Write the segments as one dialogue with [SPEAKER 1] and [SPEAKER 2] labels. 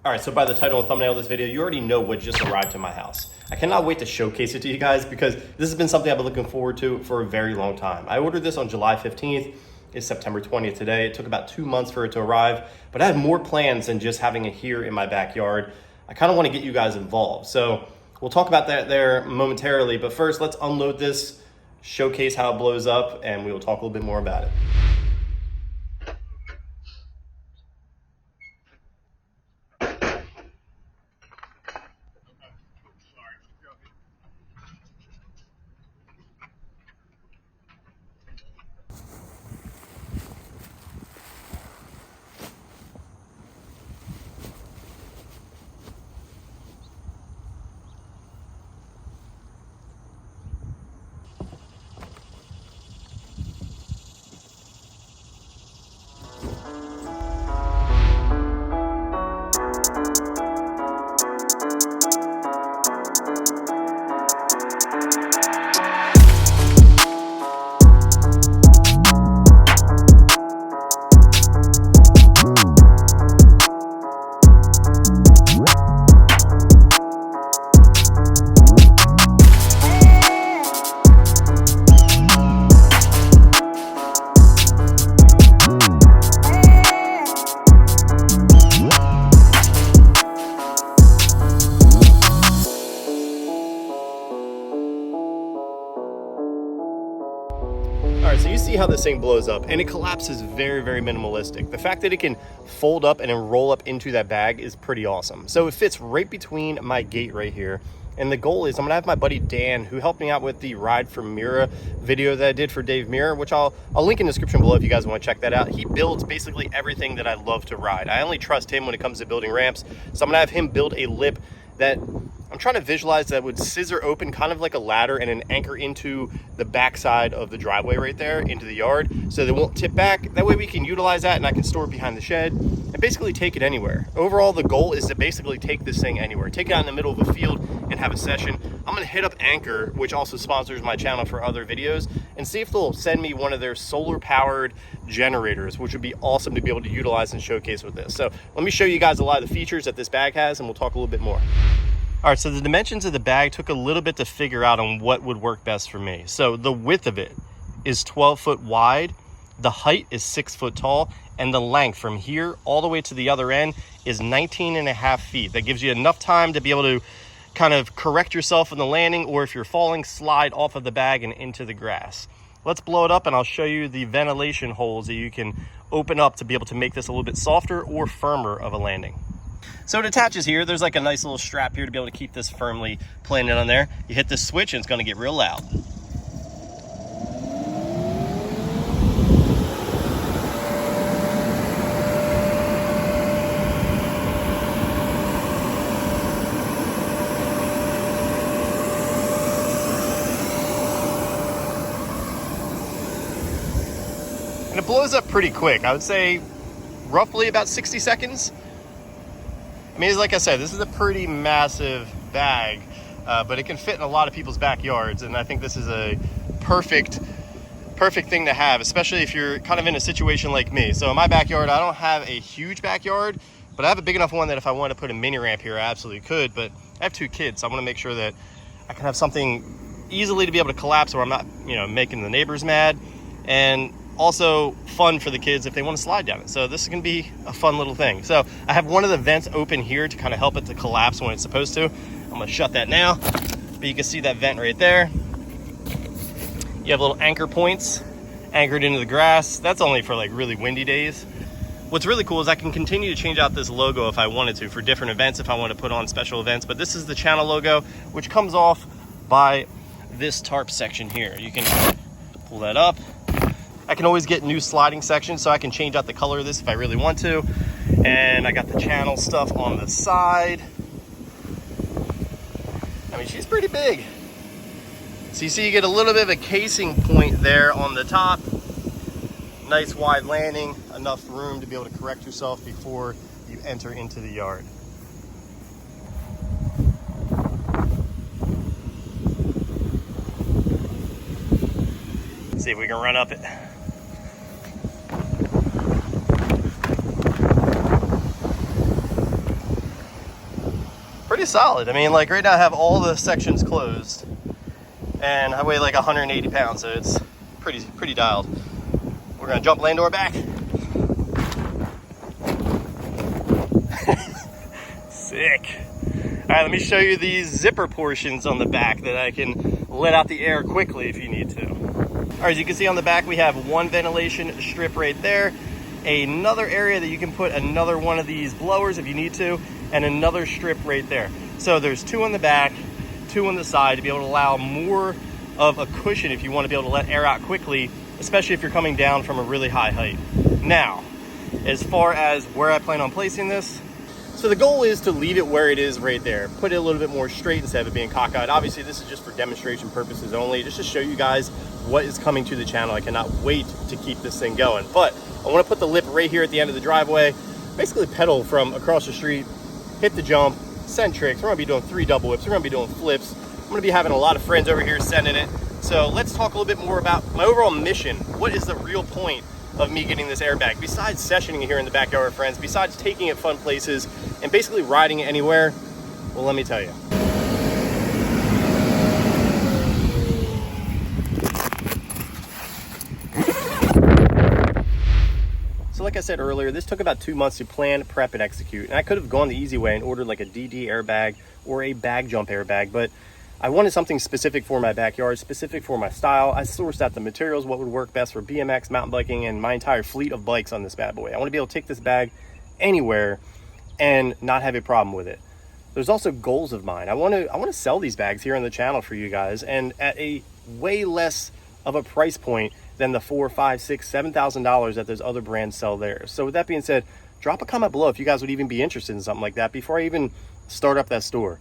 [SPEAKER 1] All right, so by the title and thumbnail of this video, you already know what just arrived to my house. I cannot wait to showcase it to you guys because this has been something I've been looking forward to for a very long time. I ordered this on July 15th. It's September 20th today. It took about 2 months for it to arrive, but I had more plans than just having it here in my backyard. I kind of want to get you guys involved. So we'll talk about that there momentarily, but first let's unload this, showcase how it blows up, and we will talk a little bit more about it. All right, so you see how this thing blows up, and it collapses very, very minimalistic. The fact that it can fold up and then roll up into that bag is pretty awesome. So it fits right between my gate right here. And the goal is I'm gonna have my buddy Dan, who helped me out with the Ride For Mirra video that I did for Dave Mirra, which I'll link in the description below if you guys wanna check that out. He builds basically everything that I love to ride. I only trust him when it comes to building ramps. So I'm gonna have him build a lip that I'm trying to visualize that would scissor open kind of like a ladder and then anchor into the backside of the driveway right there into the yard so they won't tip back. That way we can utilize that and I can store it behind the shed and basically take it anywhere. Overall, the goal is to basically take this thing anywhere. Take it out in the middle of a field and have a session. I'm gonna hit up Anchor, which also sponsors my channel for other videos, and see if they'll send me one of their solar powered generators, which would be awesome to be able to utilize and showcase with this. So let me show you guys a lot of the features that this bag has and we'll talk a little bit more. All right, so the dimensions of the bag took a little bit to figure out on what would work best for me. So the width of it is 12 foot wide, the height is 6 foot tall, and the length from here all the way to the other end is 19.5 feet. That gives you enough time to be able to kind of correct yourself in the landing, or if you're falling, slide off of the bag and into the grass. Let's blow it up and I'll show you the ventilation holes that you can open up to be able to make this a little bit softer or firmer of a landing. So it attaches here. There's like a nice little strap here to be able to keep this firmly planted on there. You hit this switch and it's going to get real loud. And it blows up pretty quick. I would say roughly about 60 seconds. I mean, like I said, this is a pretty massive bag, but it can fit in a lot of people's backyards, and I think this is a perfect thing to have, especially if you're kind of in a situation like me. So in my backyard, I don't have a huge backyard, but I have a big enough one that if I wanted to put a mini ramp here, I absolutely could, but I have 2 kids, so I want to make sure that I can have something easily to be able to collapse where I'm not, making the neighbors mad, and also fun for the kids if they want to slide down it. So this can be a fun little thing. So I have one of the vents open here to kind of help it to collapse when it's supposed to. I'm going to shut that now, but you can see that vent right there. You have little anchor points anchored into the grass. That's only for like really windy days. What's really cool is I can continue to change out this logo if I wanted to for different events, if I want to put on special events, but this is the channel logo, which comes off by this tarp section here. You can pull that up. I can always get new sliding sections, so I can change out the color of this if I really want to. And I got the channel stuff on the side. I mean, she's pretty big. So you see you get a little bit of a casing point there on the top. Nice wide landing, enough room to be able to correct yourself before you enter into the yard. Let's see if we can run up it. pretty solid. I mean, like right now I have all the sections closed and I weigh like 180 pounds, so it's pretty dialed. We're gonna jump land door back. Sick. All right, let me show you these zipper portions on the back that I can let out the air quickly if you need to. All right, as you can see on the back, we have one ventilation strip right there, another area that you can put another one of these blowers if you need to, and another strip right there. So there's two on the back, two on the side to be able to allow more of a cushion if you want to be able to let air out quickly, especially if you're coming down from a really high height. Now, as far as where I plan on placing this, so the goal is to leave it where it is right there. Put it a little bit more straight instead of it being cockeyed. Obviously, this is just for demonstration purposes only, just to show you guys what is coming to the channel. I cannot wait to keep this thing going. But I want to put the lip right here at the end of the driveway, basically pedal from across the street, hit the jump, send tricks. We're gonna be doing 3 double whips. We're gonna be doing flips. I'm gonna be having a lot of friends over here sending it. So let's talk a little bit more about my overall mission. What is the real point of me getting this airbag? Besides sessioning it here in the backyard with friends, besides taking it fun places and basically riding it anywhere, well, let me tell you. So like I said earlier, this took about 2 months to plan, prep, and execute. And I could have gone the easy way and ordered like a DD airbag or a bag jump airbag, but I wanted something specific for my backyard, specific for my style. I sourced out the materials, what would work best for BMX, mountain biking, and my entire fleet of bikes on this bad boy. I want to be able to take this bag anywhere and not have a problem with it. There's also goals of mine. I want to sell these bags here on the channel for you guys, and at a way less of a price point than the $4,000, $5,000, $6,000, $7,000 that those other brands sell there. So with that being said, drop a comment below if you guys would even be interested in something like that before I even start up that store.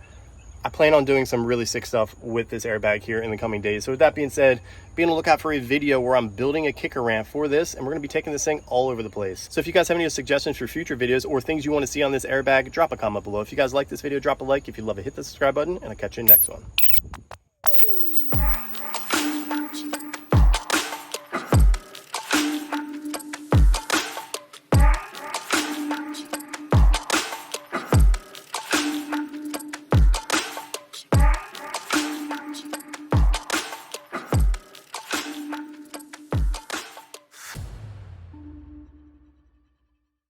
[SPEAKER 1] I plan on doing some really sick stuff with this airbag here in the coming days. So with that being said, be on the lookout for a video where I'm building a kicker ramp for this, and we're gonna be taking this thing all over the place. So if you guys have any suggestions for future videos or things you wanna see on this airbag, drop a comment below. If you guys like this video, drop a like. If you love it, hit the subscribe button, and I'll catch you in the next one.